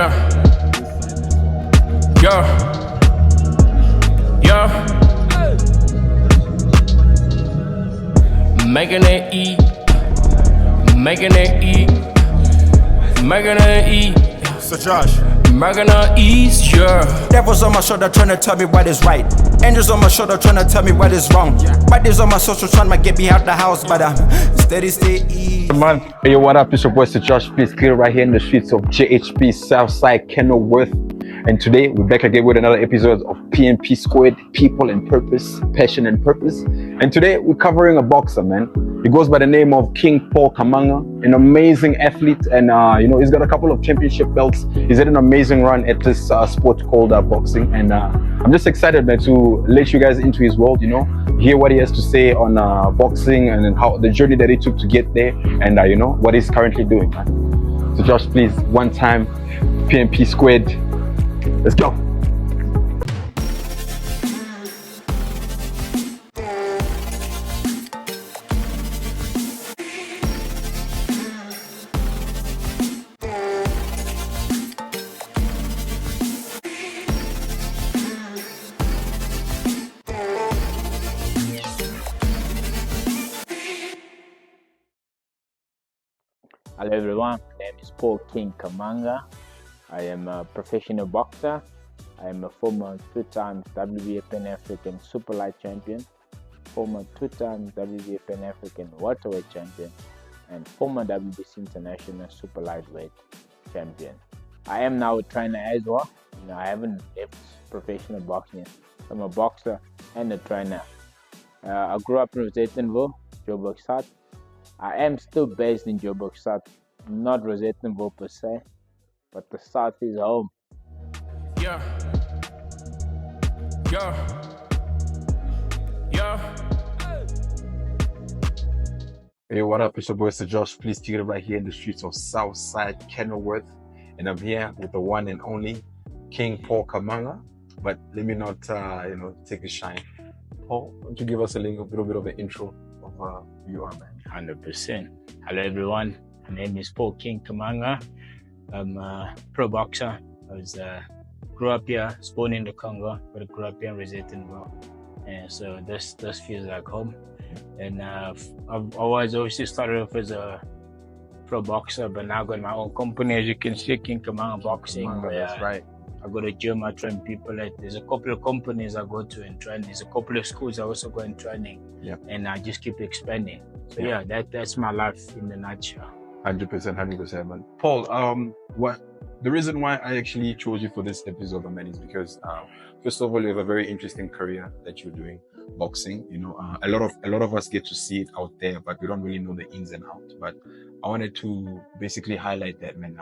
Yeah, yeah, yeah. Making it eat, making it eat, making it eat. So Josh, Making it eat, yeah. devils on my shoulder trying to tell me what is right. Angels on my shoulder trying to tell me what is wrong. Bad days on my social trying to get me out the house, but I'm steady, stay easy. Man, hey, yo, what up? It's your boy, Josh. Please clear right here in the streets of JHP Southside Kenilworth. And today we're back again with another episode of PNP Squared, People and Purpose, Passion and Purpose. And today we're covering a boxer, man. He goes by the name of King Paul Kamanga, an amazing athlete, and he's got a couple of championship belts. He's had an amazing run at this sport called boxing, and I'm just excited, man, to let you guys into his world. Hear what he has to say on boxing and how the journey that he took to get there, and what he's currently doing, man. So, Josh, please, one time, PNP Squared. Let's go. Hello everyone, my name is Paul King Kamanga. I am a professional boxer. I am a former 2-time WBA Pan-African Super Light Champion, former 2-time WBA Pan-African Welterweight Champion, and former WBC International Super Lightweight Champion. I am now a trainer as well. I haven't left professional boxing. I'm a boxer and a trainer. I grew up in Rosettenville, Joburg South. I am still based in Joburg South, not Rosettenville per se, but the South is home. Yeah, yeah, yeah. Hey, what up? It's your boy, Josh. Please take it right here in the streets of Southside Kenilworth, and I'm here with the one and only King Paul Kamanga. But let me not, take a shine. Paul, why don't you give us a little bit of an intro of who you are, man? 100%. Hello everyone, my name is Paul King Kamanga. I'm a pro boxer. I grew up here, was born in the Congo, but I grew up here in Rosettenville. And so this feels like home. And I've always obviously started off as a pro boxer, but now got my own company, as you can see, King Kamanga Boxing. That's right. I go to gym, I train people at. There's a couple of companies I go to and train. There's a couple of schools I also go and training. Yeah. And I just keep expanding. So that's my life in a nutshell. 100%, man. Paul, the reason why I actually chose you for this episode, man, is because first of all, you have a very interesting career that you're doing, boxing. A lot of us get to see it out there, but we don't really know the ins and outs. But I wanted to basically highlight that, man.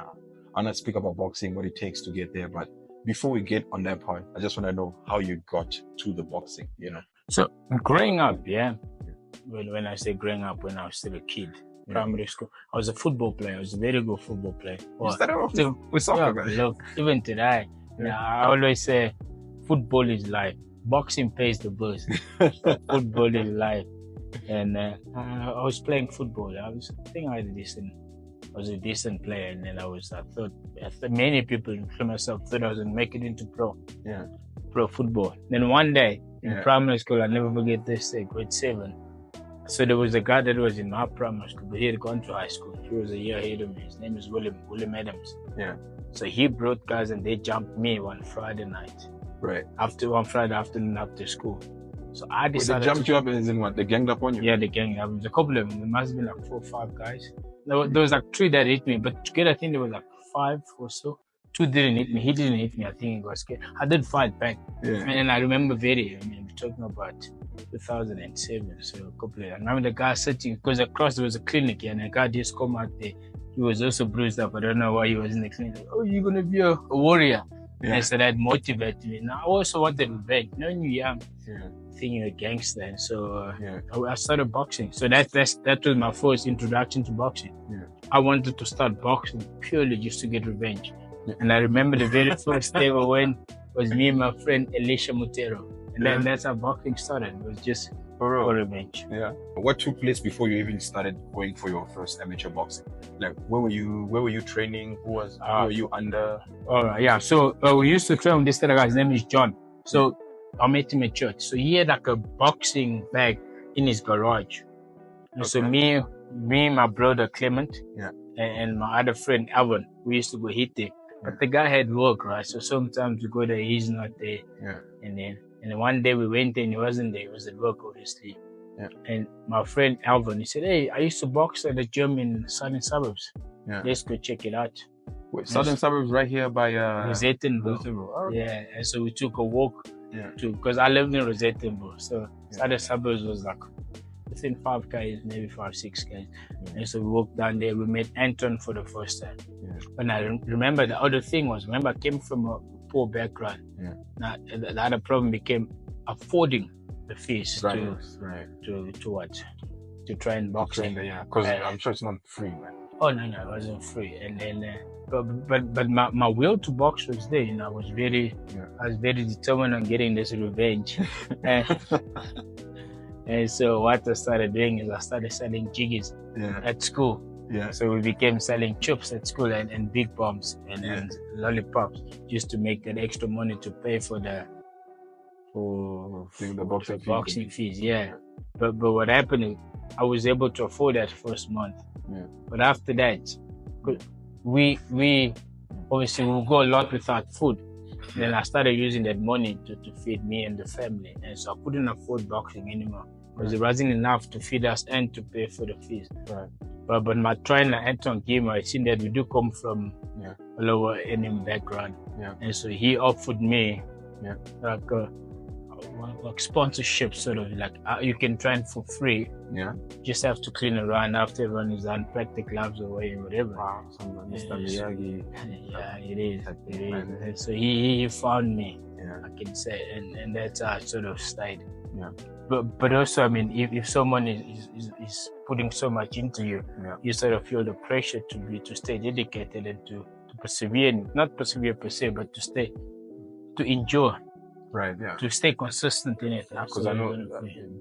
I'm not speak about boxing, what it takes to get there, but before we get on that point, I just want to know how you got to the boxing. So growing up, when I say growing up, when I was still a kid, primary school, I was a football player. I was a very good football player. You started off with soccer, man. Look, even today, I always say football is life. Boxing pays the bills. Football is life. And I was playing football. I was a decent player, and then I thought many people, including myself, thought I was going to make it into pro football. Then one day in primary school, I'll never forget this, grade 7. So there was a guy that was in my primary school, but he had gone to high school. He was a year ahead of me. His name is William Adams. Yeah. So he brought guys and they jumped me one Friday night. Right. One Friday afternoon after school. So I decided. They jumped you up as in what? They ganged up on you? Yeah, they ganged up. There was a couple of them. There must have been like 4 or 5 guys. There was like 3 that hit me, but together I think there was like 5 or so. 2 didn't hit me. He didn't hit me. I think he got scared. I did fight back. Yeah. And I remember we're talking about 2007. So a couple of, I remember the guy sitting, because across there was a clinic, and a guy just come out there. He was also bruised up. I don't know why he was in the clinic. Oh, you're going to be a warrior. Yeah. And so that motivated me. Now I also wanted revenge. When you're young, think you're a gangster. And so I started boxing. So that was my first introduction to boxing. Yeah. I wanted to start boxing purely just to get revenge. Yeah. And I remember the very first day we went was me and my friend Elisha Mutero. And then that's how boxing started. It was just for revenge. Yeah. What took place before you even started going for your first amateur boxing? Like, where were you training? Who were you under? All right, yeah. So we used to train with this other guy. His name is John. So I met him at church. So he had like a boxing bag in his garage. And so me, my brother Clement, and my other friend Alvin, we used to go hit there. But the guy had work, right? So sometimes we go there, he's not there. Yeah. And then one day we went there and he wasn't there. He was at work, obviously. Yeah. And my friend Alvin, he said, "Hey, I used to box at the gym in the southern suburbs. Yeah. Let's go check it out." Wait, southern suburbs right here by Rosettenville. Oh. Yeah. And so we took a walk Yeah. because I lived in Rosettenville. So southern suburbs was like within 5 km, maybe 5-6 km. And so we walked down there. We met Anton for the first time. And I remember the other thing was, I came from a poor background. Now the other problem became affording the fees to try and box. Yeah, because I'm sure it's not free, man. Oh no, it wasn't free. And then but my will to box was there. I was very determined on getting this revenge. And so what I started doing is I started selling jiggies at school. Yeah. So we became selling chips at school and big bombs and lollipops just to make that extra money to pay for the boxing fees. Yeah. But what happened is I was able to afford that first month. Yeah. But after that, we obviously we go a lot without food. Then I started using that money to feed me and the family. And so I couldn't afford boxing anymore because it wasn't enough to feed us and to pay for the fees. Right. But my trainer, Anton Gima, I seen that we do come from a lower earning background. Yeah. And so he offered me like sponsorship, sort of like you can train for free. Yeah. Just have to clean around after everyone is done, pack the gloves away and whatever. Wow, yeah, it is. And so he found me, I can say, and that's how I sort of stayed. Yeah. But also, if someone is putting so much into you, you sort of feel the pressure to stay dedicated and to persevere, not persevere per se, but to endure. Right, yeah. To stay consistent in it. Because I know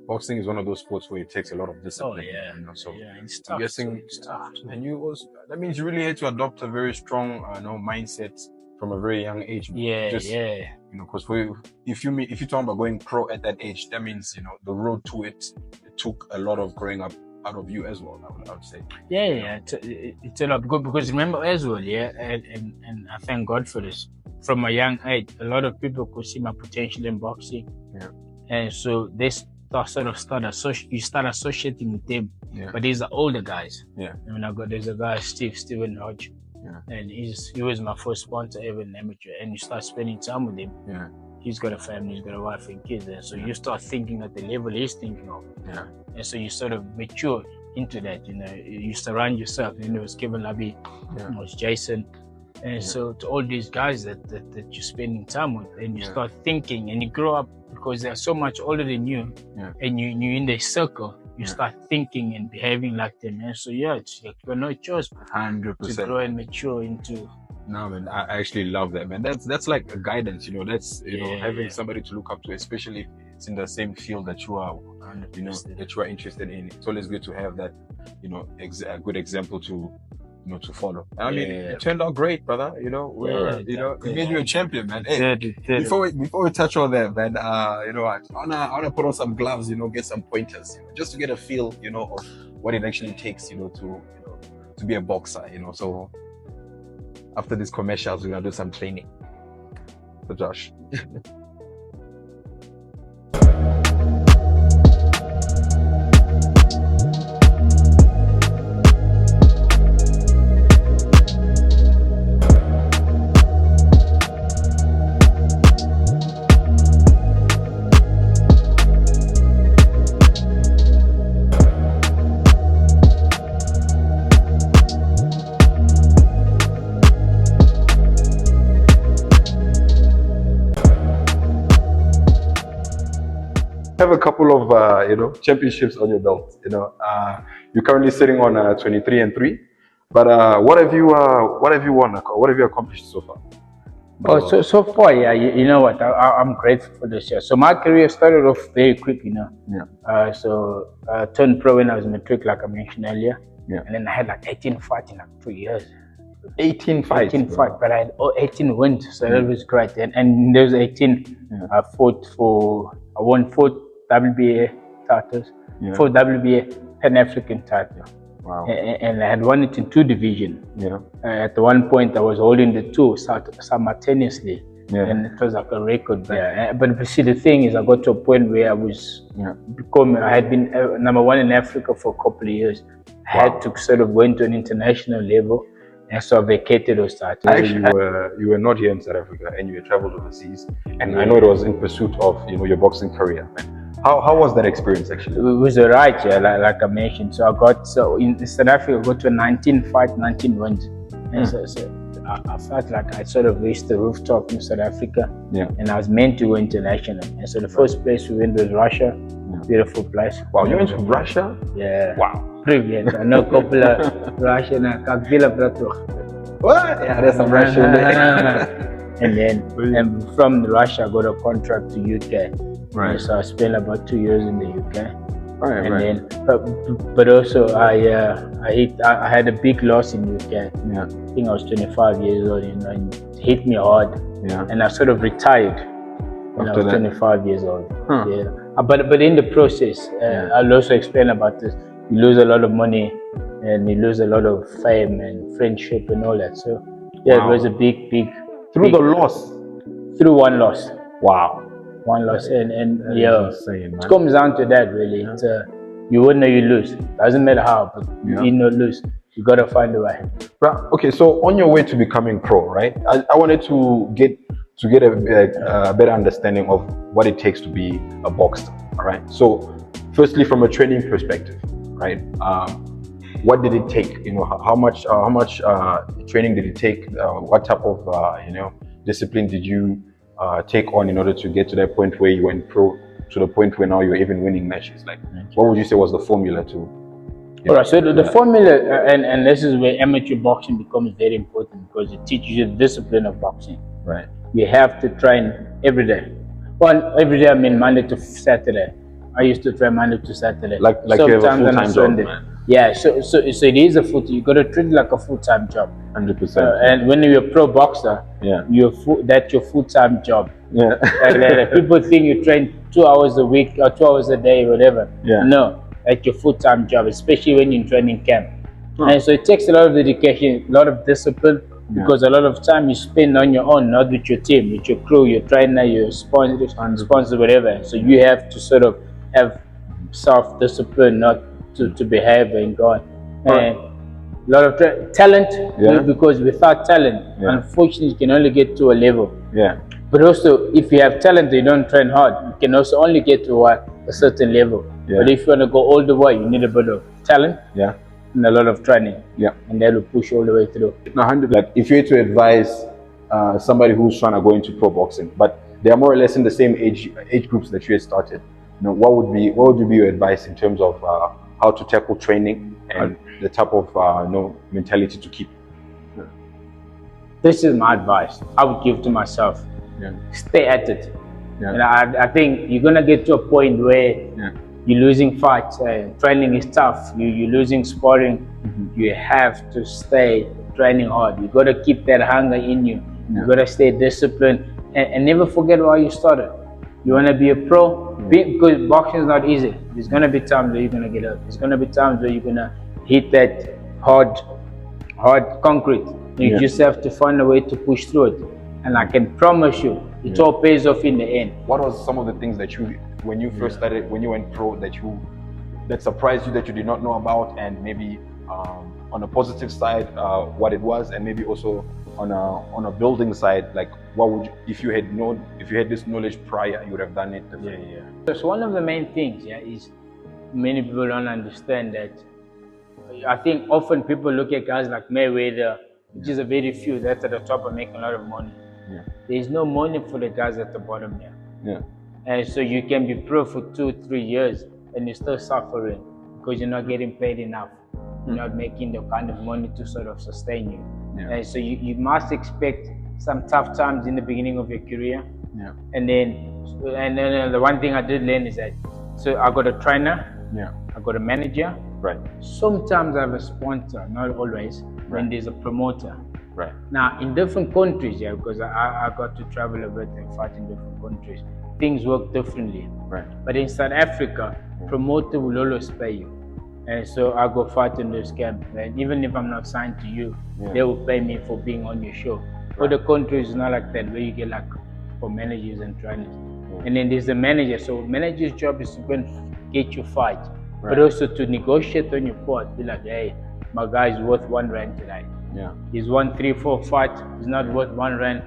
boxing is one of those sports where it takes a lot of discipline. Oh, yeah. So it's tough. I'm guessing, and you also, that means you really had to adopt a very strong mindset from a very young age. Because if you're talking about going pro at that age, that means, the road to it took a lot of growing up out of you as well, I would say. It's a lot because remember as well, and I thank God for this. From a young age, a lot of people could see my potential in boxing, and so they start associating with them. But these are older guys. There's a guy Steven Hodge, and he was my first sponsor ever in amateur. And you start spending time with him. He's got a family, he's got a wife and kids, and so you start thinking at the level he's thinking of. And so you sort of mature into that. You surround yourself. It was Kevin Labby, it was Jason. And so to all these guys that you're spending time with, and you start thinking, and you grow up because they're so much older than you, and you're in their circle, you start thinking and behaving like them. And so it's like you've got no choice 100% to grow and mature into. No, man, I actually love that, man. That's like a guidance, that's having somebody to look up to, especially if it's in the same field that you are, that you are interested in. It's always good to have that, a good example to follow. It turned out great, brother. It made you a champion, man. Hey, before we touch on that, man, I wanna put on some gloves, get some pointers, just to get a feel, of what it actually takes, to be a boxer, So after these commercials, we're gonna do some training. So Josh. Have a couple of championships on your belt. You're currently sitting on 23-3. But what have you won? What have you accomplished so far? Oh, so far, yeah. You know what? I'm grateful for this year. So my career started off very quick, you know. Yeah. Turned pro when I was matric, like I mentioned earlier. Yeah. And then I had like 18 fights in like 2 years. 18 fights. 18 bro. fights, but I had 18 wins, so that was great. And those 18, I won 4 WBA titles, Yeah. 4 WBA Pan African titles. Wow. And I had won it in 2 divisions. Yeah. At the one point, I was holding the two simultaneously, Yeah. and it was like a record. But see, the thing is, I got to a point where I was I had been number one in Africa for a couple of years. I had to sort of go into an international level, and so I vacated those titles. Actually, you were not here in South Africa, and you had traveled overseas. And I know it was in pursuit of your boxing career. How was that experience actually? It was alright, yeah, like I mentioned. So in South Africa, I got to a 19 fight, 19 wins. And so I felt like I sort of reached the rooftop in South Africa. Yeah. And I was meant to go international. And so the first place we went was Russia. Beautiful place. Wow, you went to Russia? Yeah. Wow. Brilliant. I know a couple of Russian, как дела, братух? What? Yeah, that's some Russian. And from Russia, I got a contract to UK. Right. And so I spent about 2 years in the UK. Right, And right. then, but also I had a big loss in UK. Yeah. I think I was 25 years old, and it hit me hard. Yeah. And I sort of retired when After I was that? 25 years old. Huh. Yeah. But in the process, I'll also explain about this. You lose a lot of money, and you lose a lot of fame and friendship and all that. So yeah, Wow. it was a big Through the loss. through one loss. Wow. One loss, and That yeah, is insane, man. it comes down to that really. It's, you win or you lose. Doesn't matter how, but you win or lose. You gotta find a way. Right. Okay, so on your way to becoming pro, right? I wanted to get a better understanding of what it takes to be a boxer. All right. So, firstly, from a training perspective, right? What did it take? How much training did it take? What type of discipline did you take on in order to get to that point where you went pro, to the point where now you're even winning matches? Like, what would you say was the formula to? All right, so the formula, and this is where amateur boxing becomes very important, because it teaches you the discipline of boxing. Right. You have to train every day. Well, every day I mean Monday to Saturday. I used to train Monday to Saturday. Like you have a Sometimes on full-time job, Sunday. man. Yeah, so it is a you got to treat it like a full-time job. 100%. And when you're a pro boxer, Yeah. that's your full-time job. Yeah. Like, people think you train 2 hours a week or 2 hours a day, whatever. Yeah. No, that's your full-time job, especially when you're in training camp. And so it takes a lot of dedication, a lot of discipline, because a lot of time you spend on your own, not with your team, with your crew, your trainer, your sponsor, whatever. So you have to sort of have self-discipline, not to behave and go on. And a lot of talent, because without talent, unfortunately, you can only get to a level. Yeah. But also, if you have talent, you don't train hard, you can also only get to a certain level. Yeah. But if you want to go all the way, you need a bit of talent Yeah. and a lot of training. Yeah. And that will push all the way through. Now, 100. Like, if you had to advise somebody who's trying to go into pro boxing, but they are more or less in the same age groups that you had started, what would be your advice in terms of how to tackle training and the type of mentality to keep? This is my advice I would give to myself. Yeah. Stay at it. Yeah. And I think you're gonna get to a point where you're losing fights. Training is tough. You're losing sparring. You have to stay training hard. You gotta keep that hunger in you. You gotta stay disciplined and never forget why you started. You wanna be a pro, because boxing is not easy. There's gonna be times where you're gonna get hurt. There's gonna be times where you're gonna hit that hard concrete. You just have to find a way to push through it. And I can promise you, it all pays off in the end. What was some of the things that when you first started, when you went pro, that surprised you, that you did not know about, and maybe on a positive side, what it was, and maybe also on a building side, like what would you, if you had this knowledge prior, you would have done it differently? So one of the main things is many people don't understand that. I think often people look at guys like Mayweather, which is a very few that's at the top and making a lot of money. There's no money for the guys at the bottom here. And so you can be pro for 2-3 years and you're still suffering because you're not getting paid enough. You're not making the kind of money to sort of sustain you. And so you must expect some tough times in the beginning of your career. Yeah. And then the one thing I did learn is that, so I got a trainer, Yeah. I got a manager. Right. Sometimes I have a sponsor, not always, when Right. there's a promoter. Right. Now, in different countries, yeah, because I got to travel a bit and fight in different countries, things work differently. Right. But in South Africa, promoter will always pay you. And so I go fight in those camps. And even if I'm not signed to you, they will pay me for being on your show. Other countries, it's not like that, where you get like for managers and trainers. And then there's the manager. So manager's job is to go and get you fight, but also to negotiate on your part. Be like, hey, my guy is worth R1 today. Yeah. He's won 3-4 fights. He's not worth R1.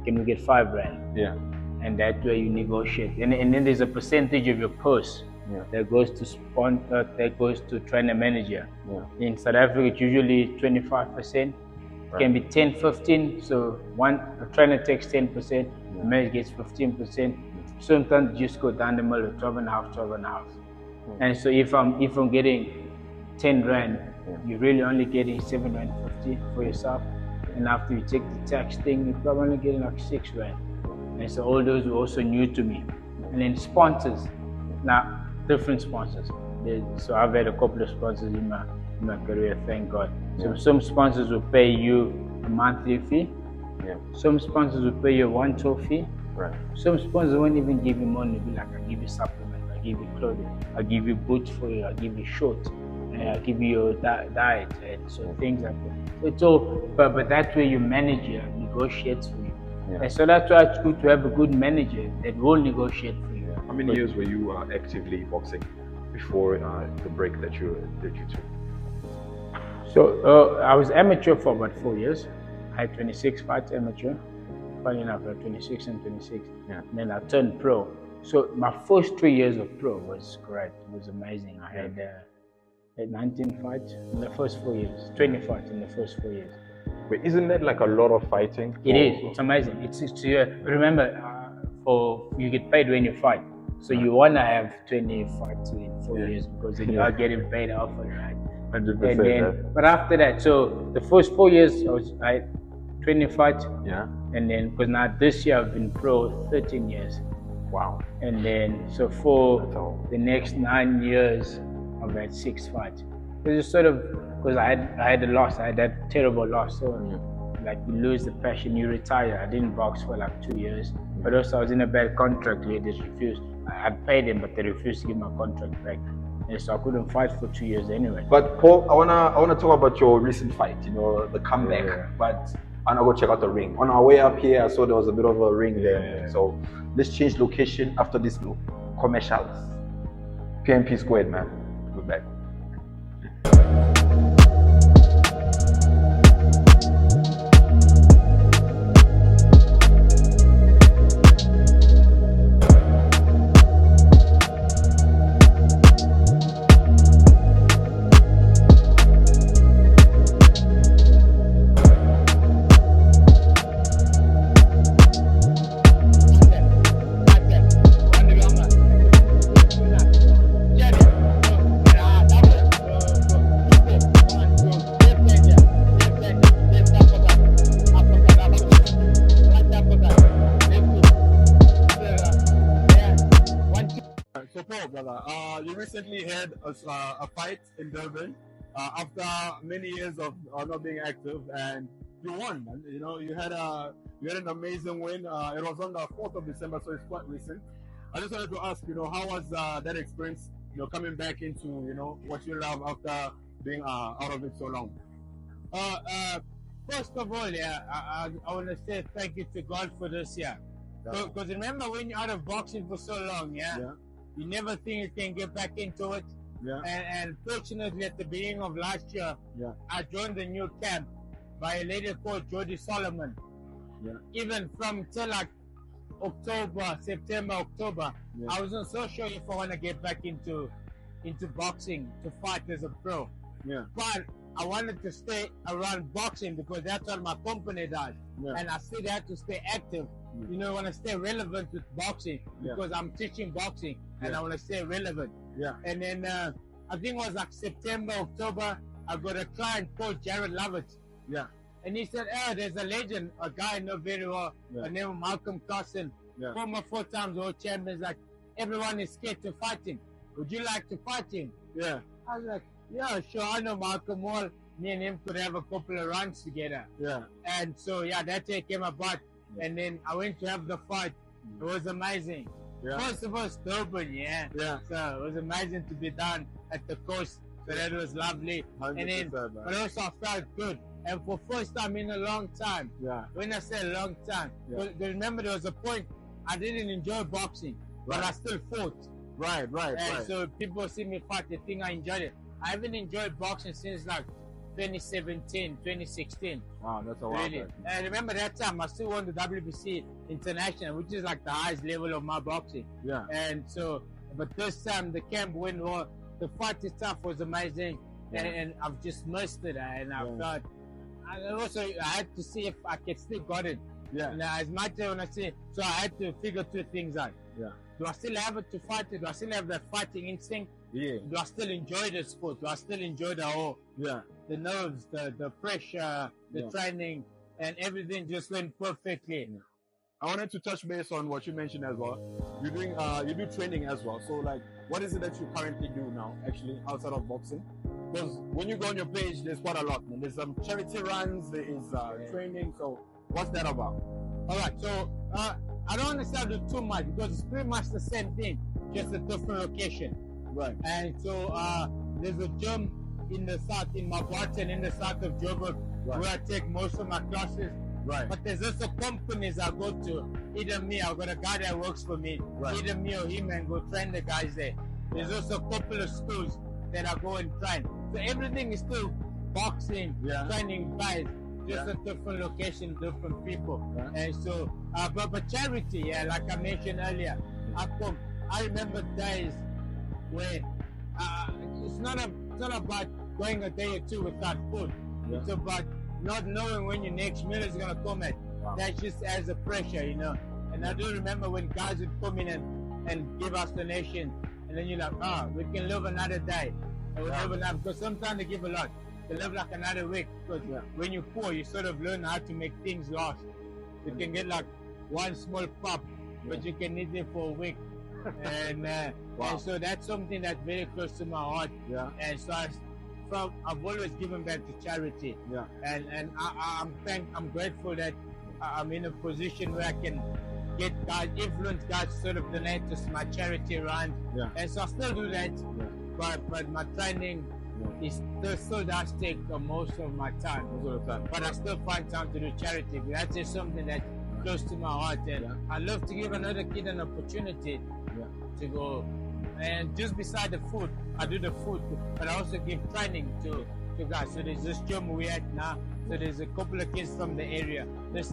Can we get R5? Yeah. And that way you negotiate. And then there's a percentage of your purse that goes to sponsor, that goes to trainer manager. Yeah. In South Africa, it's usually 25%. It can be 10, 15. So a trainer takes 10%, the manager gets 15%. Sometimes you just go down the middle, 12.5. And so if I'm getting R10, you're really only getting R7.50 for yourself. And after you take the tax thing, you're probably only getting like R6. And so all those were also new to me. And then sponsors, now different sponsors. So I've had a couple of sponsors in my career, thank God. So some sponsors will pay you a monthly fee. Some sponsors will pay you a one-tour fee. Right. Some sponsors won't even give you money. They'll be like, I give you supplement, I give you clothing, I give you boots for you, I give you shorts, and I give you your diet, and so things like that. So it's all, but that way your manager negotiates for you. And so that's why it's good to have a good manager that will negotiate for you. How many years were you actively boxing before the break that you took? So I was amateur for about 4 years. I had 26 fights amateur. Funny enough, I had 26 and 26. Yeah. And then I turned pro. So my first 3 years of pro was great. It was amazing. I had 19 fights in the first 4 years, 20 fights in the first 4 years. Wait, isn't that like a lot of fighting? It is. It's amazing. It's remember, you get paid when you fight. So you wanna have 20 fights in 4 years because then you are getting paid off it, right? 100%. And then, but after that, so the first 4 years I had 20 fights. Yeah. And then, because now this year I've been pro 13 years. Wow. And then, so for the next 9 years, I've had 6 fights. It was sort of, because I had a loss, I had that terrible loss. So, like, you lose the passion, you retire. I didn't box for like 2 years. But also, I was in a bad contract. They just refused. I paid them, but they refused to give my contract back. And so I couldn't fight for 2 years anyway. But Paul, I wanna talk about your recent fight. You know, the comeback. Yeah. But I'm gonna go check out the ring. On our way up here, I saw there was a bit of a ring there. So let's change location after this commercials. PNP Squared, man. We're back. So Paul, brother, you recently had a fight in Durban after many years of not being active, and you won. Man. You know, you had an amazing win. It was on the 4th of December, so it's quite recent. I just wanted to ask, you know, how was that experience? You know, coming back into what you love after being out of it so long. First of all, I want to say thank you to God for this year. Because remember, when you're out of boxing for so long, you never think you can get back into it. And fortunately, at the beginning of last year, I joined the new camp by a lady called Jody Solomon. Even from till like September, October, I wasn't so sure if I want to get back into boxing to fight as a pro. But I wanted to stay around boxing because that's what my company does. And I still have to stay active. You know, I want to stay relevant with boxing because I'm teaching boxing and I want to stay relevant. And then I think it was like September, October, I got a client called Jared Lovett. And he said, "Oh, there's a legend, a guy I know very well, named Malcolm Carson, former 4 times world champion. Like, everyone is scared to fight him. Would you like to fight him?" Yeah. I was like, "Yeah, sure. I know Malcolm well. Me and him could have a couple of runs together." Yeah. And so, yeah, that day came about. And then I went to have the fight. It was amazing. Yeah. First of all, Durban, Yeah. So it was amazing to be down at the coast. So that was lovely. 100%, And then, man. but also I felt good. And for first time in a long time, when I say long time, because remember there was a point I didn't enjoy boxing, but I still fought. Right. And so people see me fight, they think I enjoyed it. I haven't enjoyed boxing since like 2017, 2016. Wow, that's a while Really. back. And I remember that time I still won the WBC International, which is like the highest level of my boxing. Yeah. And so, but this time the camp went well. The fight itself was amazing, and I've just missed it. And I felt, and also I had to see if I could still got it. Yeah. And as much as when I say, so I had to figure 2 things out. Yeah. Do I still have it to fight it? Do I still have that fighting instinct? Yeah. Do I still enjoy the sport? Do I still enjoy the whole, the nerves, the pressure, the training, and everything just went perfectly. I wanted to touch base on what you mentioned as well. You're doing, you do training as well. So like, what is it that you currently do now, actually, outside of boxing? Because when you go on your page, there's quite a lot, man. There's some charity runs, there is training. So what's that about? All right. So I don't necessarily do too much because it's pretty much the same thing, just a different location. Right. And so there's a gym in the south, in Mabatan, in the south of Joburg, where I take most of my classes. Right. But there's also companies I go to. Either me, I've got a guy that works for me. Right. Either me or him, and go train the guys there. There's also a couple of schools that I go and train. So everything is still boxing, training guys, just a different location, different people. And so, but charity, like I mentioned earlier, I remember days where it's not about going a day or 2 without food. It's about not knowing when your next meal is gonna come at. That just adds a pressure, you know. And I do remember when guys would come in and give us donations, and then you're like, we can live another day. And we live another, because sometimes they give a lot. They live like another week. Because when you're poor, you sort of learn how to make things last. You can get like one small pup, but you can eat it for a week. And so that's something that's very close to my heart. And so I've always given back to charity. And I'm grateful that I'm in a position where I can get guys, influence guys to sort of donate to my charity run. And so I still do that. But my training is still does take most of my time. But I still find time to do charity. That's just something that's close to my heart. And I love to give another kid an opportunity to go. And just beside the food, I do the food, but I also give training to guys. So there's this gym we're at now. So there's a couple of kids from the area. This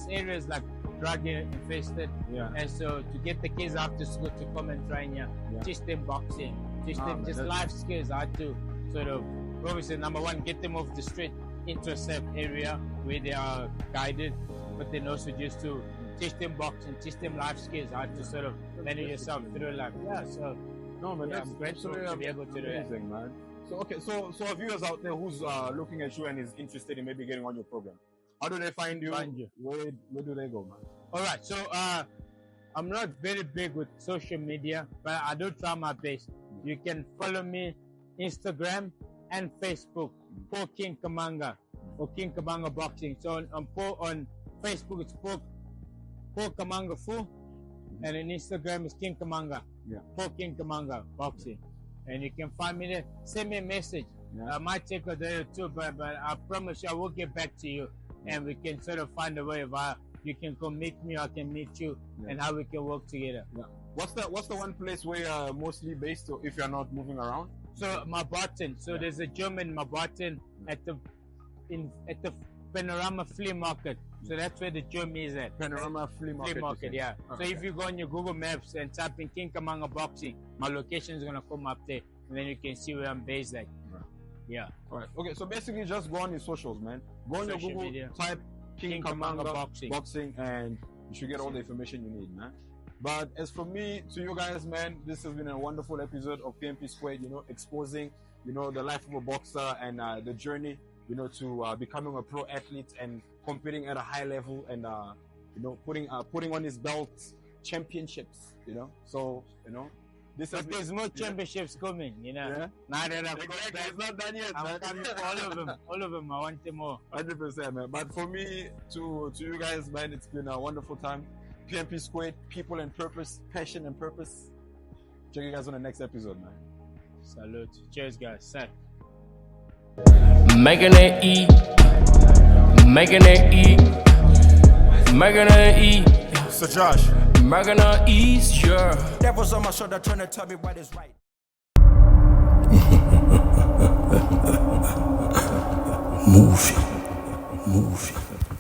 area is like drug infested. And so to get the kids after school to come and train here, teach them boxing, teach them just life skills, how to sort of, obviously, number one, get them off the street into a safe area where they are guided, but then also just to teach them boxing, teach them life skills, how to sort of manage yourself through life. So no, man, that's I'm grateful to be able to do that. Amazing, man. So okay, so viewers out there who's looking at you and is interested in maybe getting on your program, how do they find you? Where do they go, man? All right, so I'm not very big with social media, but I do try my best. You can follow me Instagram and Facebook, Paul King Kamanga, or King Kamanga Boxing. So on Facebook it's Paul Kamanga Fu, and on Instagram is King Kamanga, Paul King Kamanga Boxing. And you can find me there. Send me a message. I might take a day or 2, but I promise you I will get back to you, and we can sort of find a way of how you can come meet me, I can meet you, and how we can work together. What's the one place where you're mostly based, or if you're not moving around? So Mabatan. So there's a gym in Mabatan at the Panorama Flea Market. So that's where the gym is at. Panorama Flea Market. Okay. So if you go on your Google Maps and type in King Kamanga Boxing, my location is gonna come up there, and then you can see where I'm based at. All right. Okay. So basically, just go on your socials, man. Go on your Google, media. type King Kamanga Boxing, and you should get all the information you need, man. But as for me, to you guys, man, this has been a wonderful episode of PMP Squared, exposing, the life of a boxer and the journey you know, to becoming a pro athlete and competing at a high level, and you know, putting on his belt championships, you know. So, you know, But there's more championships coming, you know. Yeah. Now that I've Exactly, got it's not done yet, I'm man. coming for all of them. I want them more. 100%, man. But for me, to you guys, man, it's been a wonderful time. PMP Squared, people and purpose, passion and purpose. Check you guys on the next episode, man. Salute. Cheers, guys. Say. Making it E, making it E, making it E, So Josh, making it easier. devil's on my shoulder trying to tell me what is right. Movie.